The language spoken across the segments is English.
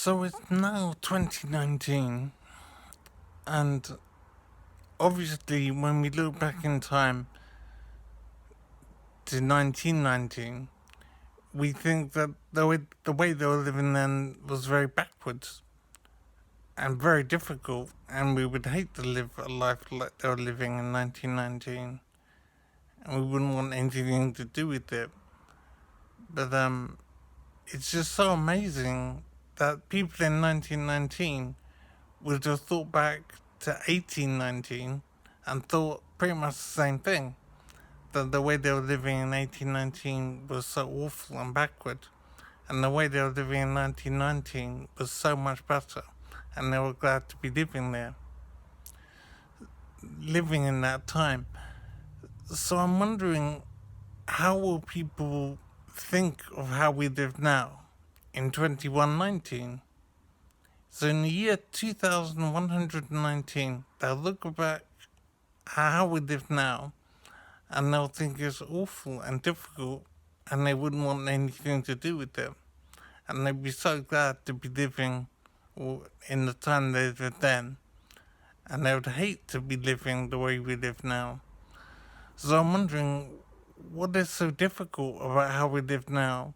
So it's now 2019, and obviously, when we look back in time to 1919, we think that the way they were living then was very backwards and very difficult, and we would hate to live a life like they were living in 1919, and we wouldn't want anything to do with it. But it's just so amazing that people in 1919 would have thought back to 1819 and thought pretty much the same thing. That the way they were living in 1819 was so awful and backward, and the way they were living in 1919 was so much better, and they were glad to be living there, living in that time. So I'm wondering, how will people think of how we live now in 2119? So in the year 2119, they'll look back at how we live now, and they'll think it's awful and difficult, and they wouldn't want anything to do with it. And they'd be so glad to be living in the time they lived then, and they would hate to be living the way we live now. So I'm wondering, what is so difficult about how we live now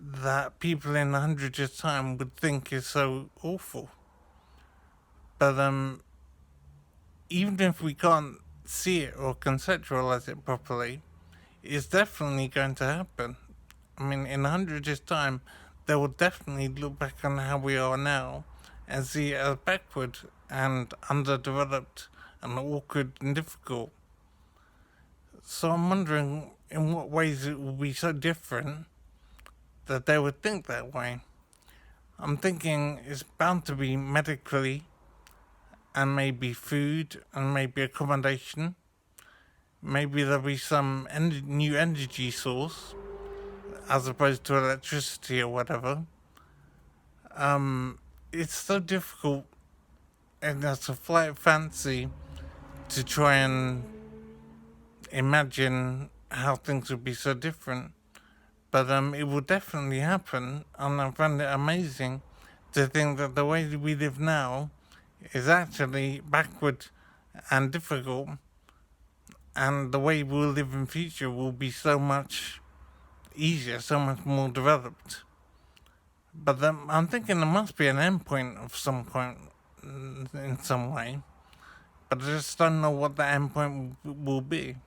that people in 100 years' time would think is so awful? But even if we can't see it or conceptualize it properly, it's definitely going to happen. I mean, in 100 years' time, they will definitely look back on how we are now and see it as backward and underdeveloped and awkward and difficult. So I'm wondering in what ways it will be so different that they would think that way. I'm thinking it's bound to be medically, and maybe food, and maybe accommodation. Maybe there'll be some new energy source as opposed to electricity or whatever. It's so difficult, and that's a flight of fancy to try and imagine how things would be so different. But it will definitely happen, and I find it amazing to think that the way we live now is actually backward and difficult, and the way we'll live in future will be so much easier, so much more developed. But I'm thinking there must be an endpoint of some point in some way, but I just don't know what the endpoint will be.